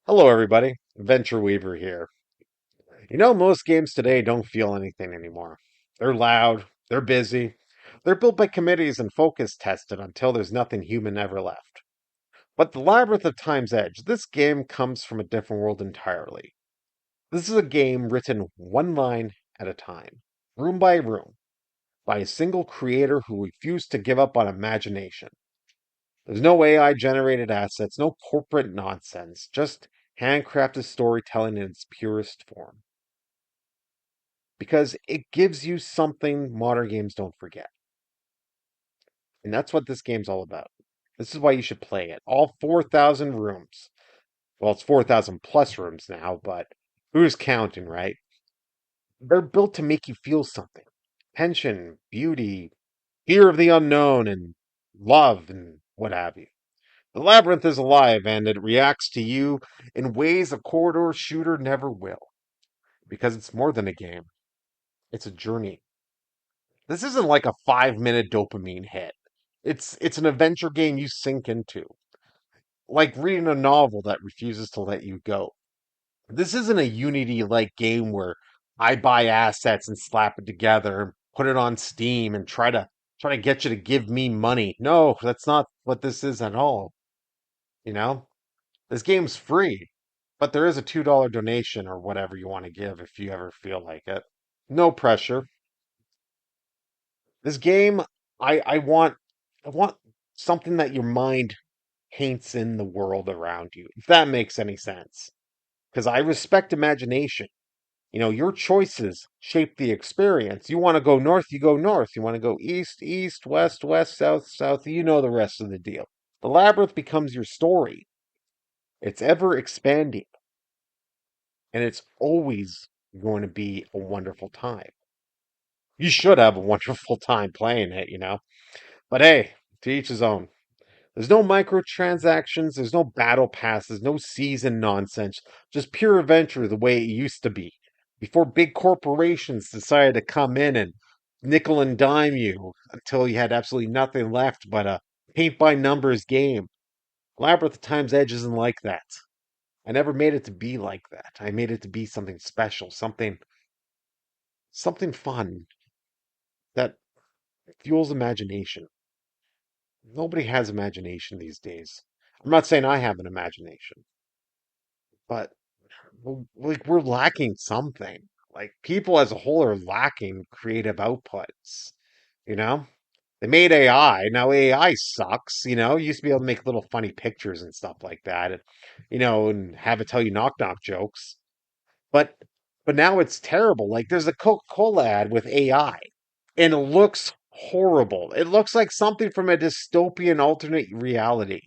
Hello, everybody. Adventure Weaver here. Most games today don't feel anything anymore. They're loud, they're busy, they're built by committees and focus tested until there's nothing human ever left. But the Labyrinth of Time's Edge, this game comes from a different world entirely. This is a game written one line at a time, room by room, by a single creator who refused to give up on imagination. There's no AI generated assets, no corporate nonsense, just handcrafted storytelling in its purest form. Because it gives you something modern games don't forget. And that's what this game's all about. This is why you should play it. All 4,000 rooms. Well, it's 4,000 plus rooms now, but who's counting, right? They're built to make you feel something. Tension, beauty, fear of the unknown, and love, and what have you. The labyrinth is alive and it reacts to you in ways a corridor shooter never will. Because it's more than a game, it's a journey. This isn't like a 5 minute dopamine hit. It's an adventure game you sink into. Like reading a novel that refuses to let you go. This isn't a Unity like game where I buy assets and slap it together, put it on Steam and try to get you to give me money. No, that's not what this is at all. You know? This game's free, but there is a $2 donation or whatever you want to give if you ever feel like it. No pressure. This game, I want something that your mind paints in the world around you, if that makes any sense. Because I respect imagination. Your choices shape the experience. You want to go north, you go north. You want to go east, east, west, west, south, south. You know the rest of the deal. The labyrinth becomes your story. It's ever expanding, and it's always going to be a wonderful time. You should have a wonderful time playing it. But hey, to each his own. There's no microtransactions, there's no battle passes, no season nonsense, just pure adventure the way it used to be. Before big corporations decided to come in and nickel and dime you until you had absolutely nothing left but a paint by numbers game. Labyrinth Time's Edge isn't like that. I never made it to be like that. I made it to be something special, something fun that fuels imagination. Nobody has imagination these days. I'm not saying I have an imagination, but like we're lacking something. Like people as a whole are lacking creative outputs. You know, they made AI. Now AI sucks. You used to be able to make little funny pictures and stuff like that, and have it tell you knock knock jokes. But but now it's terrible. Like there's a Coca-Cola ad with AI, and it looks horrible. It looks like something from a dystopian alternate reality.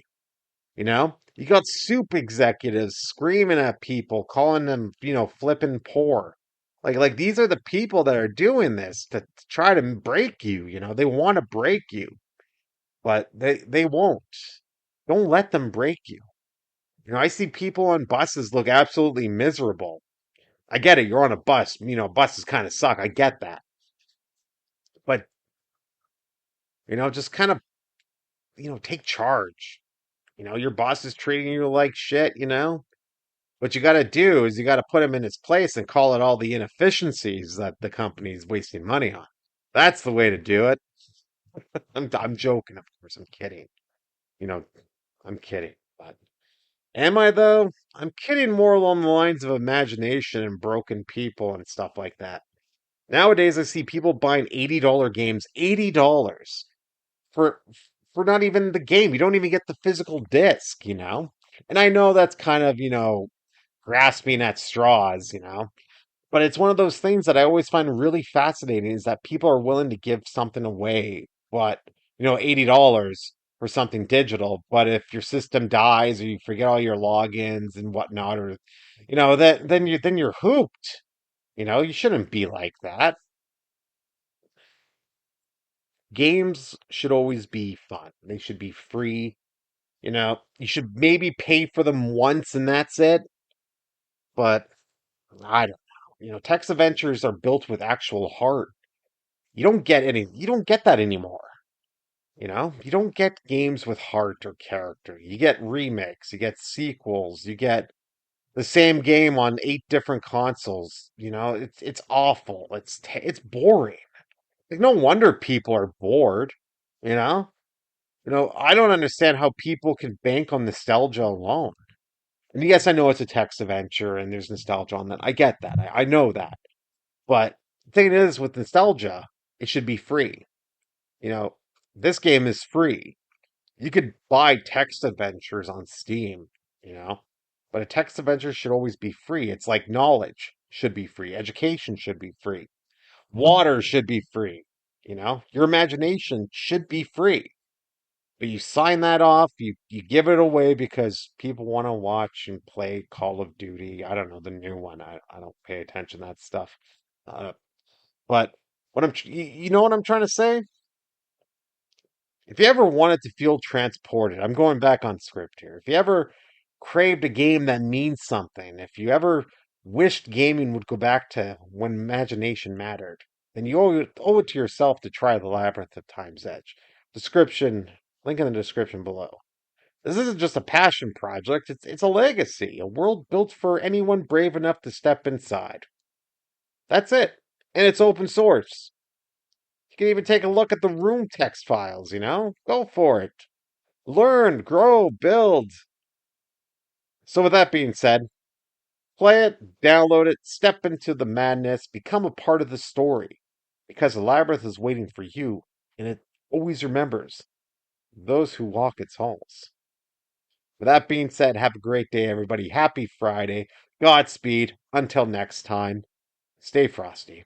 You got soup executives screaming at people, calling them, flipping poor. Like these are the people that are doing this to try to break you. They want to break you, but they won't. Don't let them break you. I see people on buses look absolutely miserable. I get it. You're on a bus. Buses kind of suck. I get that. But, just kind of, take charge. Your boss is treating you like shit. What you got to do is you got to put him in his place and call it all the inefficiencies that the company is wasting money on. That's the way to do it. I'm joking, of course. I'm kidding. You know, I'm kidding. But am I though? I'm kidding more along the lines of imagination and broken people and stuff like that. Nowadays, I see people buying $80 games, $80 for for not even the game. You don't even get the physical disc. And I know that's kind of grasping at straws. But it's one of those things that I always find really fascinating is that people are willing to give something away, but $80 for something digital. But if your system dies or you forget all your logins and whatnot, or that then you're hooped. You shouldn't be like that. Games should always be fun. They should be free. You should maybe pay for them once and that's it. But I don't know. Text adventures are built with actual heart. You don't get that anymore. You don't get games with heart or character. You get remakes, you get sequels, you get the same game on 8 different consoles. It's awful. It's boring. Like, no wonder people are bored. You know, I don't understand how people can bank on nostalgia alone. And yes, I know it's a text adventure and there's nostalgia on that. I get that. I know that. But the thing is, with nostalgia, it should be free. You know, this game is free. You could buy text adventures on Steam, you know, but a text adventure should always be free. It's like knowledge should be free, education should be free, water should be free, your imagination should be free. But you sign that off, you give it away because people want to watch and play Call of Duty. I don't know, the new one. I don't pay attention to that stuff. Uh, but you know what I'm trying to say? If you ever wanted to feel transported, I'm going back on script here. If you ever craved a game that means something, if you ever wished gaming would go back to when imagination mattered, then you owe it to yourself to try the Labyrinth of Time's Edge. Description, link in the description below. This isn't just a passion project, it's a legacy, a world built for anyone brave enough to step inside. That's it. And it's open source. You can even take a look at the room text files, Go for it. Learn, grow, build. So, with that being said, play it, download it, step into the madness, become a part of the story. Because the labyrinth is waiting for you, and it always remembers those who walk its halls. With that being said, have a great day, everybody. Happy Friday. Godspeed. Until next time, stay frosty.